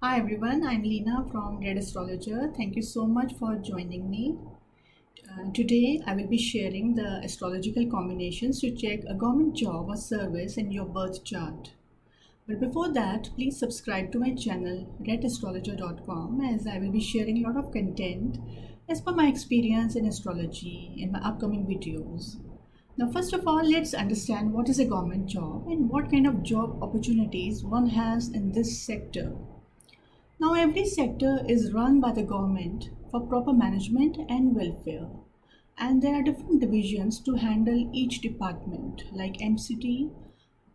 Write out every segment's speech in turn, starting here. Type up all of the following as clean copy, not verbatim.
Hi everyone, I'm Leena from Red Astrologer. Thank you so much for joining me. Today I will be sharing the astrological combinations to check a government job or service in your birth chart. But before that, please subscribe to my channel redastrologer.com as I will be sharing a lot of content as per my experience in astrology in my upcoming videos. Now, first of all, let's understand what is a government job and what kind of job opportunities one has in this sector. Now, every sector is run by the government for proper management and welfare, and there are different divisions to handle each department, like MCT,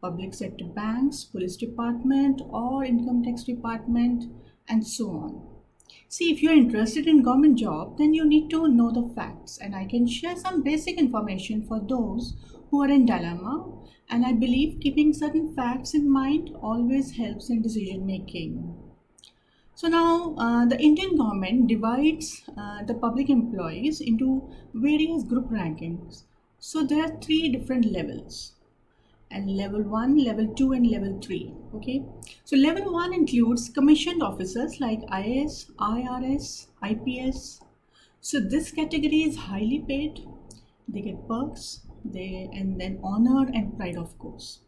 public sector banks, police department, or income tax department, and so on. See, if you're interested in government job, then you need to know the facts, and I can share some basic information for those who are in dilemma. And I believe keeping certain facts in mind always helps in decision making. So now the Indian government divides the public employees into various group rankings. So there are three different levels, and level 1, level 2 and level 3. Okay, so level 1 includes commissioned officers like IAS, IRS, IPS. So this category is highly paid. They get perks, and then honor and pride, of course.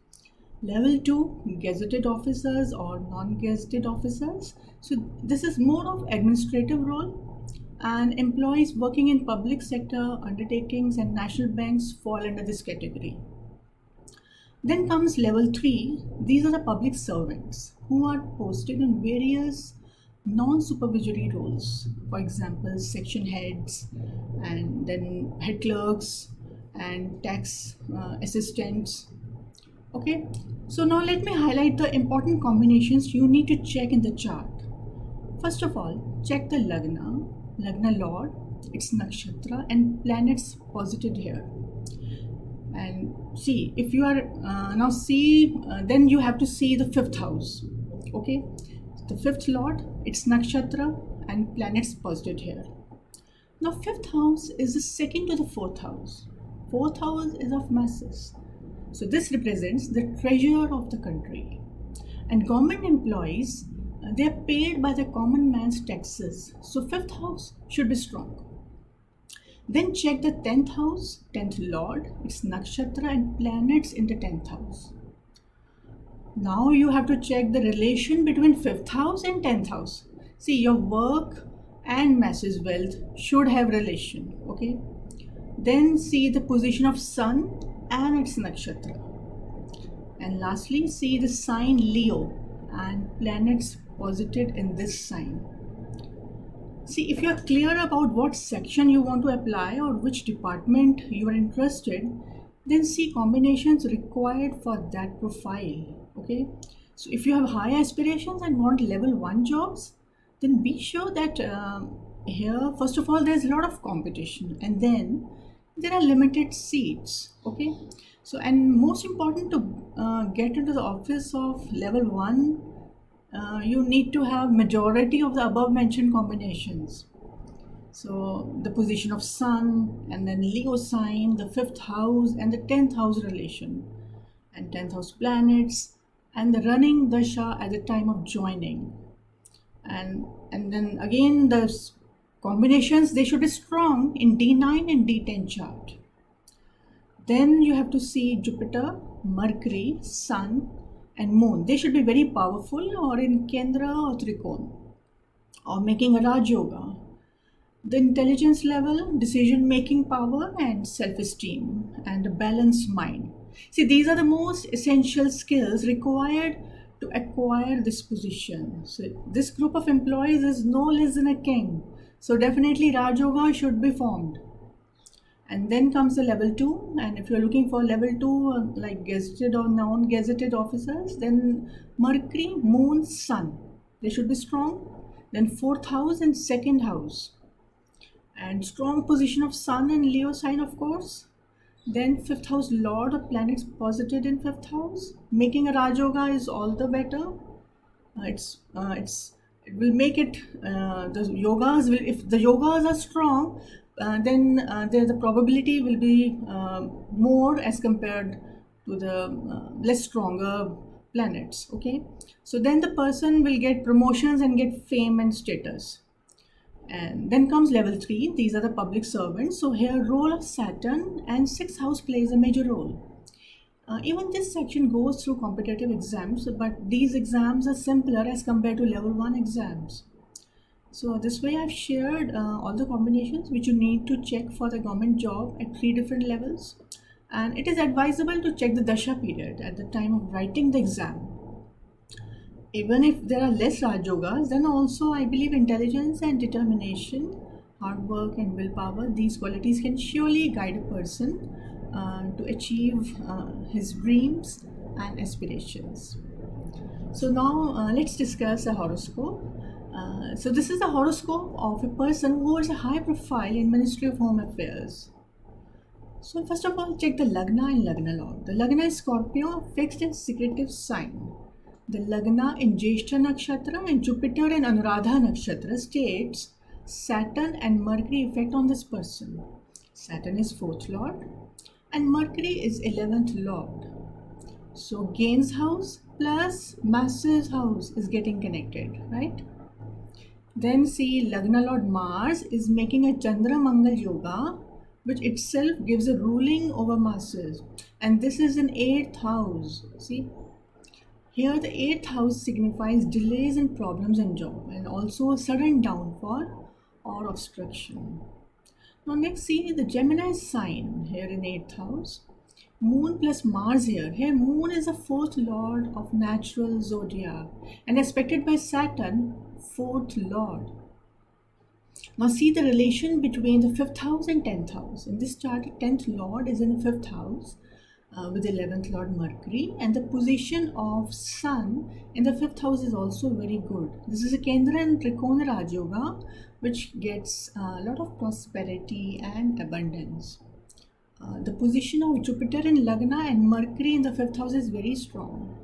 Level 2, gazetted officers or non-gazetted officers. So this is more of administrative role, and employees working in public sector undertakings and national banks fall under this category. Then comes level 3. These are the public servants who are posted in various non-supervisory roles. For example, section heads, and then head clerks and tax assistants. Okay, so now let me highlight the important combinations you need to check in the chart. First of all, check the Lagna Lord, its nakshatra and planets posited here. And see, if you are then you have to see the fifth house. Okay, the fifth Lord, its nakshatra and planets posited here. Now, fifth house is the second to the fourth house. Fourth house is of masses. So this represents the treasure of the country. And government employees, they are paid by the common man's taxes. So fifth house should be strong. Then check the 10th house, 10th Lord, its nakshatra and planets in the 10th house. Now you have to check the relation between 5th house and 10th house. See, your work and masses wealth should have relation. Okay. Then see the position of sun and its nakshatra. And lastly, see the sign Leo and planets posited in this sign. See, if you are clear about what section you want to apply or which department you are interested, then see combinations required for that profile. Okay, so if you have high aspirations and want level 1 jobs, then be sure that here, first of all, there's a lot of competition, and then there are limited seats. Okay, so and most important, to get into the office of level 1, you need to have majority of the above mentioned combinations. So the position of sun and then Leo sign, the 5th house and the 10th house relation, and 10th house planets, and the running dasha at the time of joining, and then again the combinations, they should be strong in D9 and D10 chart. Then you have to see Jupiter, Mercury, Sun and Moon. They should be very powerful or in Kendra or Trikon or making a Raj Yoga. The intelligence level, decision making power and self-esteem and a balanced mind. See, these are the most essential skills required to acquire this position. So this group of employees is no less than a king. So definitely Raj Yoga should be formed. And then comes the level 2, and if you're looking for level 2 like gazetted or non-gazetted officers, then Mercury, Moon, Sun, they should be strong. Then 4th house and 2nd house, and strong position of Sun and Leo sign, of course. Then 5th house Lord of planets posited in 5th house. Making a Raj Yoga is all the better. It will make it, the yogas will, if the yogas are strong, then the probability will be more as compared to the less stronger planets. Okay, so then the person will get promotions and get fame and status. And then comes level 3. These are the public servants. So here role of Saturn and sixth house plays a major role. Even this section goes through competitive exams, but these exams are simpler as compared to level 1 exams. So this way I've shared all the combinations which you need to check for the government job at 3 different levels. And it is advisable to check the Dasha period at the time of writing the exam. Even if there are less Rajyogas, then also I believe intelligence and determination, hard work and willpower, these qualities can surely guide a person to achieve his dreams and aspirations. So now let's discuss a horoscope. So this is the horoscope of a person who holds a high profile in Ministry of Home Affairs. So first of all, check the Lagna and Lagna Lord. The Lagna is Scorpio, fixed and secretive sign. The Lagna in Jyeshtha Nakshatra and Jupiter in Anuradha Nakshatra states Saturn and Mercury effect on this person. Saturn is 4th Lord and Mercury is 11th Lord. So gains house plus masses house is getting connected, right? Then see Lagna Lord Mars is making a Chandra Mangal Yoga, which itself gives a ruling over masses, and this is in 8th house. See, here the 8th house signifies delays and problems in job and also a sudden downfall or obstruction. Now next see the Gemini sign here in 8th house. Moon plus Mars here. Here Moon is the 4th Lord of natural zodiac and aspected by Saturn, 4th Lord. Now see the relation between the 5th house and 10th house. In this chart, 10th Lord is in the 5th house with 11th Lord Mercury, and the position of Sun in the 5th house is also very good. This is a Kendra and Trikona Raj Yoga, which gets a lot of prosperity and abundance. The position of Jupiter in Lagna and Mercury in the 5th house is very strong,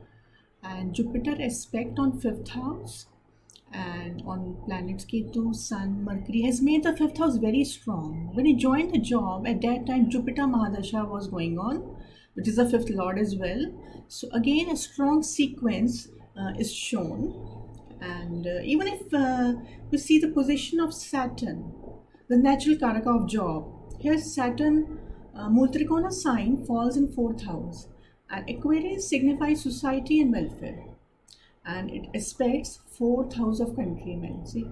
and Jupiter aspect on 5th house and on planets Ketu, Sun, Mercury has made the 5th house very strong. When he joined the job, at that time Jupiter Mahadasha was going on, which is the 5th Lord as well. So again a strong sequence is shown, and even if we see the position of Saturn, the natural Karaka of job, here Saturn Multrikona sign falls in 4th house, and Aquarius signifies society and welfare, and it aspects 4th house of countrymen. See,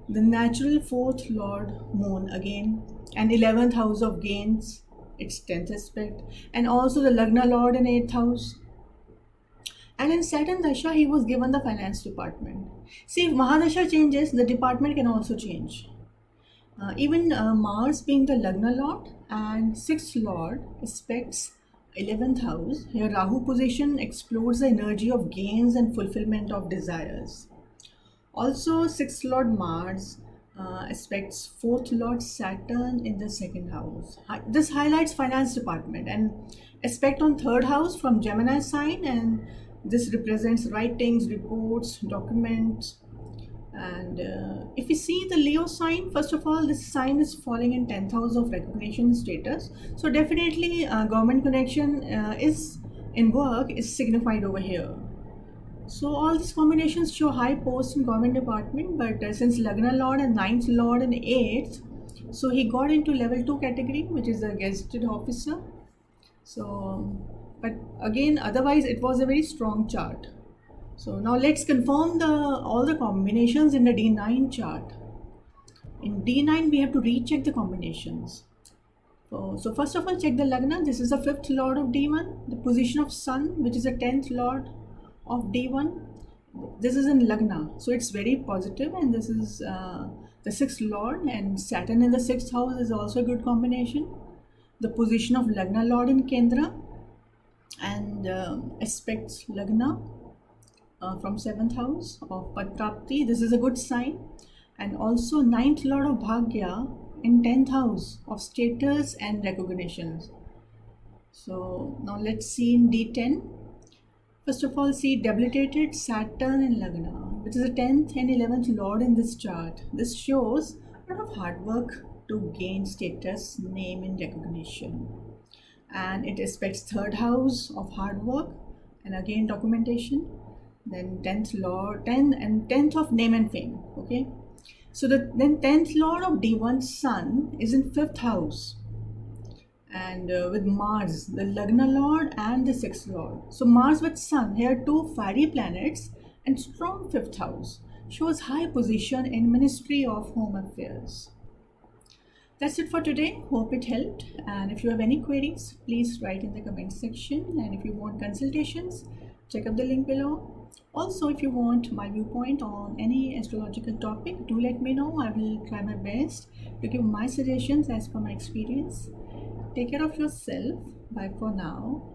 the natural 4th Lord Moon again, and 11th house of gains, its 10th aspect, and also the Lagna Lord in 8th house. And in Saturn Dasha, he was given the finance department. See, if Mahadasha changes, the department can also change. Even Mars being the Lagna Lord and 6th Lord aspects 11th house. Here Rahu position explores the energy of gains and fulfillment of desires. Also 6th Lord Mars aspects 4th Lord Saturn in the 2nd house. This highlights finance department, and aspect on 3rd house from Gemini sign, and this represents writings, reports, documents. And if we see the Leo sign, first of all, this sign is falling in 10th house of recognition status. So definitely government connection is in work is signified over here. So all these combinations show high post in government department, but since Lagna Lord and 9th Lord and 8th, so he got into level 2 category, which is a gazetted officer. So, but again, otherwise it was a very strong chart. So now let's confirm all the combinations in the D9 chart. In D9 we have to recheck the combinations. So first of all, check the Lagna. This is the 5th Lord of D1. The position of Sun, which is the 10th Lord of D1. This is in Lagna, so it's very positive, and this is the 6th Lord, and Saturn in the 6th house is also a good combination. The position of Lagna Lord in Kendra and aspects Lagna from 7th house of Padprapti. This is a good sign. And also 9th Lord of Bhagya in 10th house of status and recognitions. So now let's see in D10. First of all, see debilitated Saturn in Lagna, which is the 10th and 11th Lord in this chart. This shows a lot of hard work to gain status, name and recognition. And it aspects 3rd house of hard work and again documentation. Then 10th lord, 10 and 10th of name and fame. Okay, so then 10th lord of D1 sun is in 5th house, and with Mars, the Lagna Lord and the 6th Lord. So Mars with Sun, here two fiery planets and strong 5th house, shows high position in Ministry of Home Affairs. That's it for today. Hope it helped. And if you have any queries, please write in the comment section. And if you want consultations, check out the link below. Also, if you want my viewpoint on any astrological topic, do let me know. I will try my best to give my suggestions as per my experience. Take care of yourself. Bye for now.